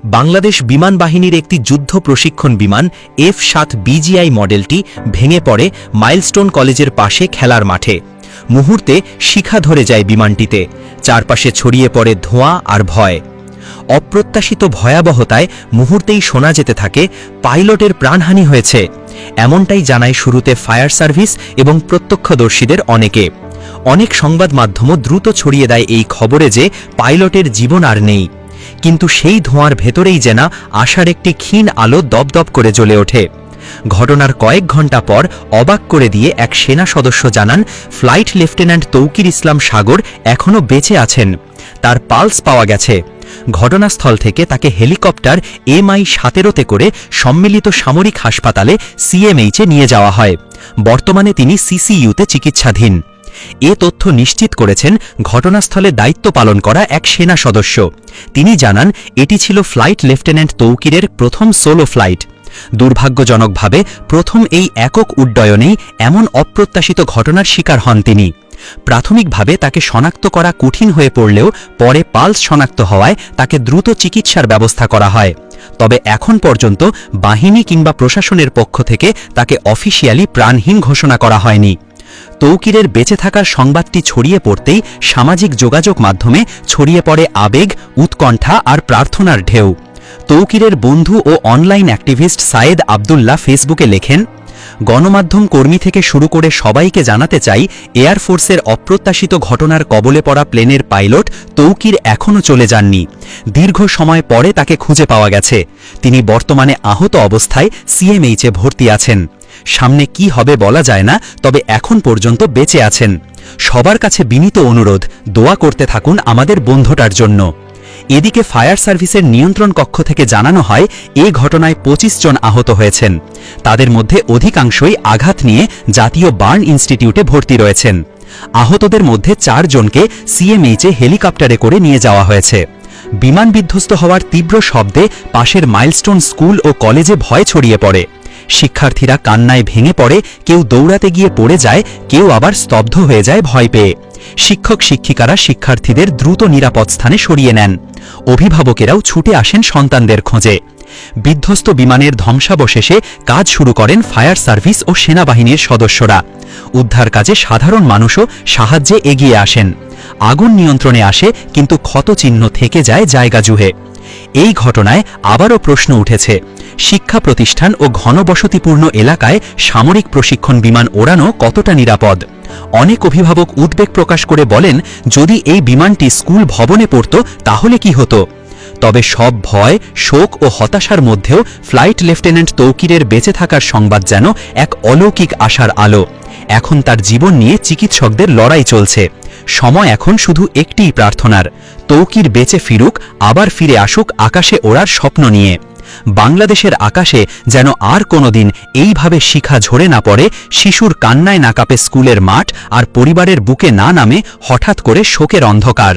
বাংলাদেশ বিমান বাহিনীর একটি যুদ্ধ প্রশিক্ষণ বিমান F-7 BGI মডেলটি ভেঙে পড়ে মাইলস্টোন কলেজের পাশে খেলার মাঠে। মুহূর্তে শিখা ধরে যায় বিমানটিতে, চারপাশে ছড়িয়ে পড়ে ধোঁয়া আর ভয়। অপ্রত্যাশিত ভয়াবহতায় মুহূর্তেই শোনা যেতে থাকে পাইলটের প্রাণহানি হয়েছে। এমনটাই জানায় শুরুতে ফায়ার সার্ভিস এবং প্রত্যক্ষদর্শীদের অনেকে। অনেক সংবাদ মাধ্যমও দ্রুত ছড়িয়ে দেয় এই খবরে যে পাইলটের জীবন আর নেই। কিন্তু সেই ধোঁয়ার ভেতরেই যেন আশার একটি ক্ষীণ আলো দপদপ করে জ্বলে ওঠে। ঘটনার কয়েক ঘণ্টা পর অবাক করে দিয়ে এক সেনা সদস্য জানান, ফ্লাইট লেফটেন্যান্ট তৌকির ইসলাম সাগর এখনও বেঁচে আছেন, তার পালস পাওয়া গেছে। ঘটনাস্থল থেকে তাকে হেলিকপ্টার MI-17 করে সম্মিলিত সামরিক হাসপাতালে CMH-এ নিয়ে যাওয়া হয়। বর্তমানে তিনি CCU-তে চিকিৎসাধীন। এ তথ্য নিশ্চিত করেছেন ঘটনাস্থলে দায়িত্ব পালন করা এক সেনা সদস্য। তিনি জানান, এটি ছিল ফ্লাইট লেফটেন্যান্ট তৌকিরের প্রথম সোলো ফ্লাইট। দুর্ভাগ্যজনকভাবে প্রথম এই একক উড্ডয়নেই এমন অপ্রত্যাশিত ঘটনার শিকার হন তিনি। প্রাথমিকভাবে তাকে শনাক্ত করা কঠিন হয়ে পড়লেও পরে পালস শনাক্ত হওয়ায় তাকে দ্রুত চিকিৎসার ব্যবস্থা করা হয়। তবে এখন পর্যন্ত বাহিনী কিংবা প্রশাসনের পক্ষ থেকে তাকে অফিসিয়ালি প্রাণহীন ঘোষণা করা হয়নি। তৌকিরের বেঁচে থাকার সংবাদটি ছড়িয়ে পড়তেই সামাজিক যোগাযোগ মাধ্যমে ছড়িয়ে পড়ে আবেগ, উৎকণ্ঠা আর প্রার্থনার ঢেউ। তৌকিরের বন্ধু ও অনলাইন অ্যাক্টিভিস্ট সায়েদ আবদুল্লাহ ফেসবুকে লেখেন, গণমাধ্যম কর্মী থেকে শুরু করে সবাইকে জানাতে চাই, এয়ারফোর্সের অপ্রত্যাশিত ঘটনার কবলে পড়া প্লেনের পাইলট তৌকির এখনও চলে যাননি। দীর্ঘ সময় পরে তাকে খুঁজে পাওয়া গেছে। তিনি বর্তমানে আহত অবস্থায় CMH-এ ভর্তি আছেন। সামনে কি হবে বলা যায় না, তবে এখন পর্যন্ত বেঁচে আছেন। সবার কাছে বিনীত অনুরোধ, দোয়া করতে থাকুন আমাদের বন্ধুটার জন্য। এদিকে ফায়ার সার্ভিসের নিয়ন্ত্রণ কক্ষ থেকে জানানো হয়, এ ঘটনায় 25 জন আহত হয়েছেন। তাদের মধ্যে অধিকাংশই আঘাত নিয়ে জাতীয় বার্ন ইনস্টিটিউটে ভর্তি রয়েছেন। আহতদের মধ্যে 4 জনকে CMH-এ হেলিকপ্টারে করে নিয়ে যাওয়া হয়েছে। বিমান বিধ্বস্ত হওয়ার তীব্র শব্দে পাশের মাইলস্টোন স্কুল ও কলেজে ভয় ছড়িয়ে পড়ে। শিক্ষার্থীরা কান্নায় ভেঙে পড়ে, কেউ দৌড়াতে গিয়ে পড়ে যায়, কেউ আবার স্তব্ধ হয়ে যায় ভয় পেয়ে। শিক্ষক শিক্ষিকারা শিক্ষার্থীদের দ্রুত নিরাপদ স্থানে সরিয়ে নেন। অভিভাবকেরাও ছুটে আসেন সন্তানদের খোঁজে। বিধ্বস্ত বিমানের ধ্বংসাবশেষে কাজ শুরু করেন ফায়ার সার্ভিস ও সেনাবাহিনীর সদস্যরা। উদ্ধার কাজে সাধারণ মানুষও সাহায্যে এগিয়ে আসেন। আগুন নিয়ন্ত্রণে আসে, কিন্তু ক্ষতচিহ্ন থেকে যায় জায়গা জুড়ে। এই ঘটনায় আবারও প্রশ্ন উঠেছে, শিক্ষা প্রতিষ্ঠান ও ঘনবসতিপূর্ণ এলাকায় সামরিক প্রশিক্ষণ বিমান ওড়ানো কতটা নিরাপদ? অনেক অভিভাবক উদ্বেগ প্রকাশ করে বলেন, যদি এই বিমানটি স্কুল ভবনে পড়ত তাহলে কি হতো? তবে সব ভয়, শোক ও হতাশার মধ্যেও ফ্লাইট লেফটেন্যান্ট তৌকিরের বেঁচে থাকার সংবাদ যেন এক অলৌকিক আশার আলো। এখন তার জীবন নিয়ে চিকিৎসকদের লড়াই চলছে। সময় এখন শুধু একটিই প্রার্থনার, তৌকির বেঁচে ফিরুক, আবার ফিরে আসুক আকাশে ওড়ার স্বপ্ন নিয়ে। বাংলাদেশের আকাশে যেন আর কোনোদিন এইভাবে শিখা ঝরে না পড়ে, শিশুর কান্নায় না কাঁপে স্কুলের মাঠ, আর পরিবারের বুকে না নামে হঠাৎ করে শোকের অন্ধকার।